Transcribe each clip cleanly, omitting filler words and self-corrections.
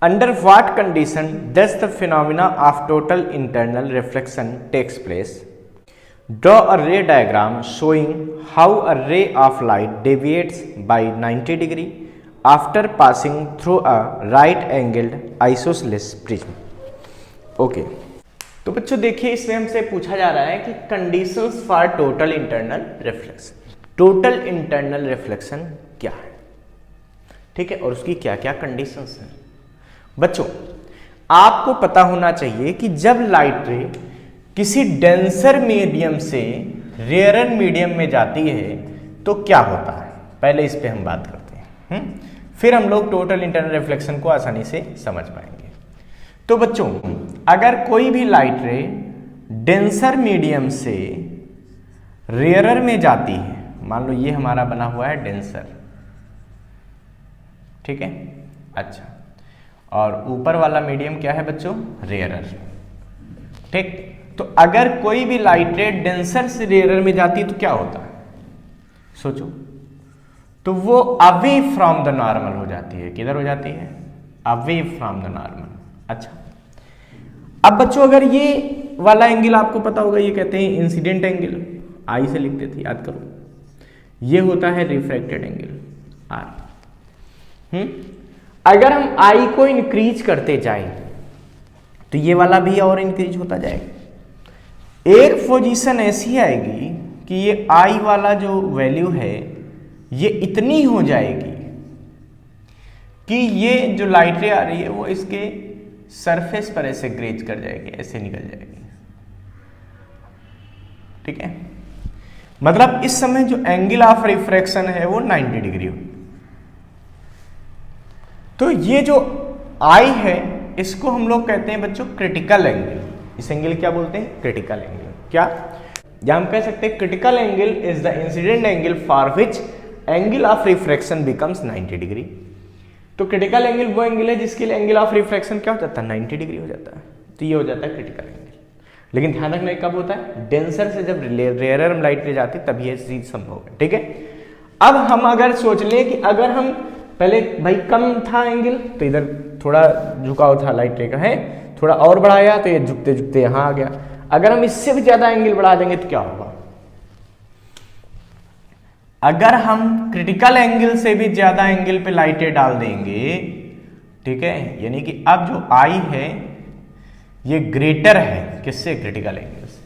Under what condition does the phenomena of total internal reflection takes place? Draw a ray diagram showing how a ray of light deviates by 90 degree after passing through a right angled isosceles prism. Okay, तो बच्चों देखिए, इसमें हमसे पूछा जा रहा है कि conditions for total internal reflection. Total internal reflection क्या है, ठीक है, और उसकी क्या क्या कंडीशंस हैं। बच्चों आपको पता होना चाहिए कि जब लाइट रे किसी डेंसर मीडियम से रेयर मीडियम में जाती है तो क्या होता है, पहले इस पे हम बात करते हैं, फिर हम लोग टोटल इंटरनल रिफ्लेक्शन को आसानी से समझ पाएंगे। तो बच्चों अगर कोई भी लाइट रे डेंसर मीडियम से रेयरर में जाती है, मान लो ये हमारा बना हुआ है डेंसर, ठीक है, अच्छा, और ऊपर वाला मीडियम क्या है बच्चों, रेयरर, ठीक। तो अगर कोई भी लाइट रे डेंसर से रेयरर में जाती है तो क्या होता है, सोचो, तो वो अवे फ्रॉम द नॉर्मल हो जाती है। किधर हो जाती है, अवे फ्रॉम द नॉर्मल। अच्छा, अब बच्चों अगर ये वाला एंगल आपको पता होगा, ये कहते हैं इंसिडेंट एंगल, आई से लिखते थे, याद करो, ये होता है रिफ्रैक्टेड एंगल आर। अगर हम आई को इंक्रीज करते जाएं तो ये वाला भी और इंक्रीज होता जाएगा। एक पोजीशन ऐसी आएगी कि ये आई वाला जो वैल्यू है ये इतनी हो जाएगी कि ये जो लाइट रे आ रही है वो इसके सरफेस पर ऐसे ग्रेज कर जाएगी, ऐसे निकल जाएगी, ठीक है। मतलब इस समय जो एंगल ऑफ रिफ्रैक्शन है वो 90 डिग्री हो। तो ये जो आई है इसको हम लोग कहते हैं बच्चों क्रिटिकल एंगल। इस एंगल क्या बोलते हैं, क्रिटिकल एंगल। क्या, या हम कह सकते हैं critical angle is the incident angle for which angle of refraction becomes 90 degree. तो क्रिटिकल एंगल वो एंगल है जिसके लिए एंगल ऑफ रिफ्रैक्शन क्या हो जाता है, 90 डिग्री हो जाता है। तो ये हो जाता है क्रिटिकल एंगल। लेकिन ध्यान रखना कब होता है, डेंसर से जब रेयरर लाइट ले जाती तभी ये चीज संभव है, ठीक है। अब हम अगर सोच लें कि अगर हम पहले भाई कम था एंगल तो इधर थोड़ा झुकाव था लाइट रे का, है थोड़ा और बढ़ाया तो ये झुकते झुकते यहां आ गया। अगर हम इससे भी ज्यादा एंगल बढ़ा देंगे तो क्या होगा, अगर हम क्रिटिकल एंगल से भी ज्यादा एंगल पे लाइटें डाल देंगे, ठीक है, यानी कि अब जो आई है ये ग्रेटर है किससे, क्रिटिकल एंगल से।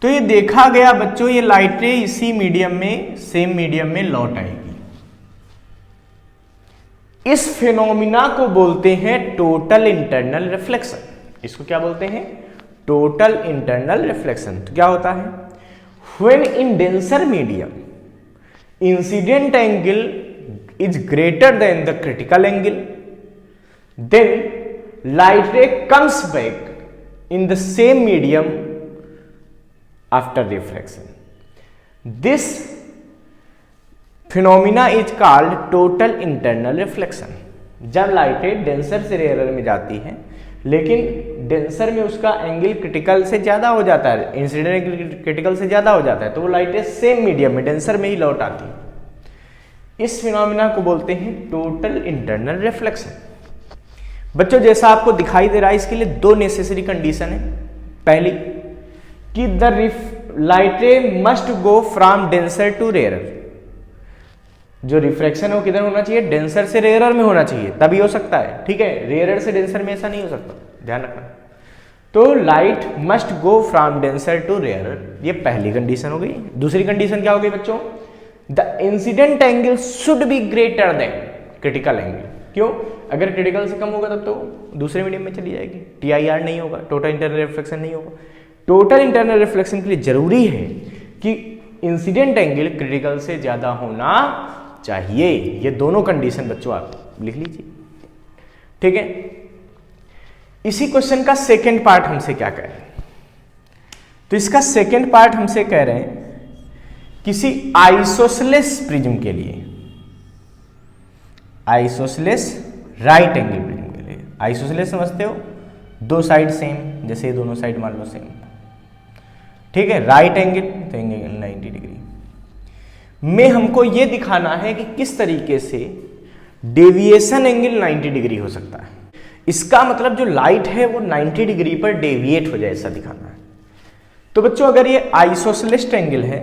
तो ये देखा गया बच्चों ये लाइटें इसी मीडियम में, सेम मीडियम में लौट आएगी। इस फिनोमिना को बोलते हैं टोटल इंटरनल रिफ्लेक्शन। इसको क्या बोलते हैं, टोटल इंटरनल रिफ्लेक्शन। तो क्या होता है, when in denser medium incident angle is greater than the critical angle, then light ray comes back in the same medium after refraction. This phenomena is called total internal reflection. जब लाइटें denser से rarer में जाती हैं लेकिन denser में उसका angle critical से ज्यादा हो जाता है, इंसिडेंट एंगल क्रिटिकल से ज्यादा हो जाता है, तो वो लाइटें सेम मीडियम में डेंसर में ही लौट आती हैं। इस फिनोमिना को बोलते हैं टोटल इंटरनल रिफ्लेक्शन। बच्चों जैसा आपको दिखाई दे रहा है इसके लिए दो नेसेसरी कंडीशन है। पहली कि द लाइटें must go from denser to rarer, जो रिफ्रैक्शन है वो किधर होना चाहिए, डेंसर से रेयरर में होना चाहिए, तभी हो सकता है, ठीक है। रेयरर से डेंसर में ऐसा नहीं हो सकता, ध्यान रखना। तो light must go from denser to rarer, ये पहली कंडीशन हो गई। दूसरी कंडीशन क्या हो गई बच्चों, the incident angle should be greater than critical angle. क्यों, अगर क्रिटिकल से कम होगा तब तो दूसरे मीडियम में चली जाएगी, TIR नहीं होगा, टोटल इंटरनल रिफ्लेक्शन नहीं होगा। टोटल इंटरनल रिफ्लेक्शन के लिए जरूरी है कि इंसिडेंट एंगल क्रिटिकल से ज्यादा होना चाहिए। ये दोनों कंडीशन बच्चों आप लिख लीजिए, ठीक है। इसी क्वेश्चन का सेकंड पार्ट हमसे क्या कह रहे हैं, तो इसका सेकंड पार्ट हमसे कह रहे हैं किसी आइसोसेलेस प्रिज्म के लिए, आइसोसेलेस राइट एंगल प्रिज्म के लिए। आइसोसेलेस समझते हो, दो साइड सेम, जैसे ये दोनों साइड मान लो सेम, ठीक है। राइट एंगल तो एंगल 90 डिग्री में हमको ये दिखाना है कि किस तरीके से डेविएशन एंगल 90 डिग्री हो सकता है। इसका मतलब जो लाइट है वो 90 डिग्री पर डेविएट हो जाए, ऐसा दिखाना है। तो बच्चों अगर ये आइसोसेलेस एंगल है,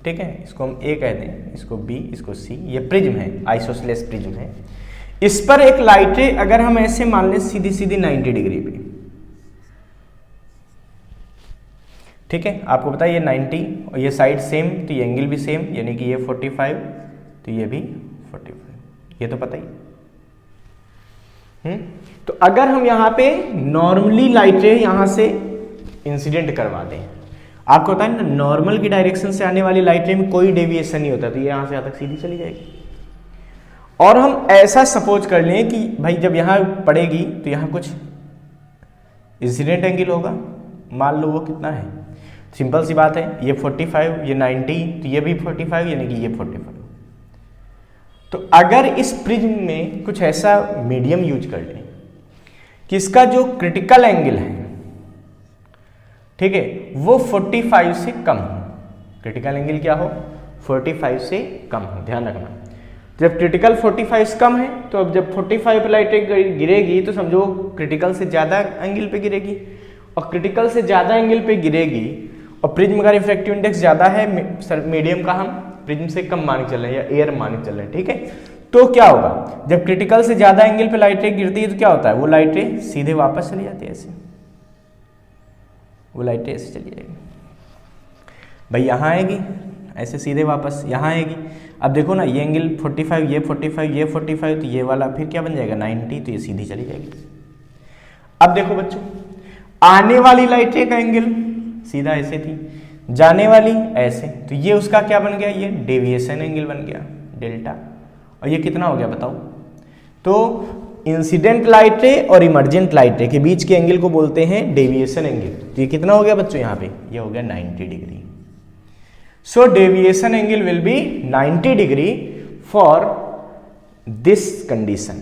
ठीक है, इसको हम ए कह दें, इसको बी, इसको सी, ये प्रिज्म है, आइसोसेलेस प्रिज्म है। इस पर एक लाइट है, अगर हम ऐसे मान लें सीधी सीधी 90 डिग्री पे, ठीक है, आपको पता है ये 90 और ये साइड सेम, तो ये एंगल भी सेम, यानी कि ये 45 तो ये भी 45, ये तो पता ही। तो अगर हम यहाँ पे नॉर्मली लाइटें यहाँ से इंसिडेंट करवा दें, आपको पता है ना नॉर्मल की डायरेक्शन से आने वाली लाइटें में कोई डेविएशन नहीं होता, तो ये यहाँ से यहाँ तक सीधी चली जाएगी। और हम ऐसा सपोज कर लें कि भाई जब यहाँ पड़ेगी तो यहाँ कुछ इंसिडेंट एंगल होगा, मान लो वो कितना है, सिंपल सी बात है, ये 45, ये 90, तो ये भी 45, यानी कि ये 45। तो अगर इस प्रिज्म में कुछ ऐसा मीडियम यूज कर लें कि इसका जो क्रिटिकल एंगल है, ठीक है, वो 45 से कम हो, क्रिटिकल एंगल क्या हो, 45 से कम हो, ध्यान रखना। जब क्रिटिकल 45 से कम है, तो अब जब 45 पे लाइटें गिरेगी तो समझो क्रिटिकल से ज़्यादा एंगल पे गिरेगी, और क्रिटिकल से ज़्यादा एंगल पे गिरेगी और प्रिज्म का रिफ्रैक्टिव इंडेक्स ज़्यादा है, मीडियम का हम प्रिज्म से कम मान के चल रहे हैं या एयर मान के चल रहे हैं, ठीक है। तो क्या होगा, जब क्रिटिकल से ज़्यादा एंगल पे लाइटें गिरती है तो क्या होता है, वो लाइटें सीधे वापस चली जाती है, ऐसे वो लाइटें ऐसे चली जाएगी, भाई यहाँ आएगी ऐसे सीधे वापस यहाँ आएगी। अब देखो ना, ये एंगल 45, ये 45, ये 45, तो ये वाला फिर क्या बन जाएगा 90, तो ये सीधी चली जाएगी। अब देखो बच्चों, आने वाली लाइटें का एंगल सीधा ऐसे थी, जाने वाली ऐसे, तो ये उसका क्या बन गया, ये डेविएशन एंगल बन गया डेल्टा। और ये कितना हो गया बताओ, तो इंसिडेंट लाइटें और इमर्जेंट लाइटें के बीच के एंगल को बोलते हैं डेविएशन एंगल। तो ये कितना हो गया बच्चों, यहाँ पे ये हो गया 90 degree. So deviation angle will be 90 degree for this condition.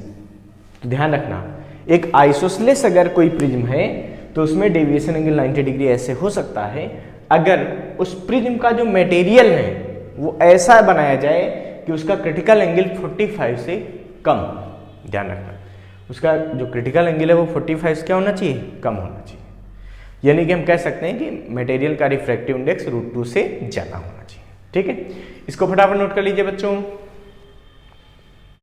तो ध्यान रखना, एक आइसोसेलेस अगर कोई प्रिज्म है तो उसमें डेविएशन एंगल 90 डिग्री ऐसे हो सकता है अगर उस प्रिज्म का जो मटेरियल है वो ऐसा बनाया जाए कि उसका क्रिटिकल एंगल 45 से कम। ध्यान रखना, उसका जो क्रिटिकल एंगल है वो 45 से क्या होना चाहिए, कम होना चाहिए। यानी कि हम कह सकते हैं कि मटेरियल का रिफ्रैक्टिव इंडेक्स √2 से ज़्यादा होना चाहिए, ठीक है। इसको फटाफट नोट कर लीजिए बच्चों।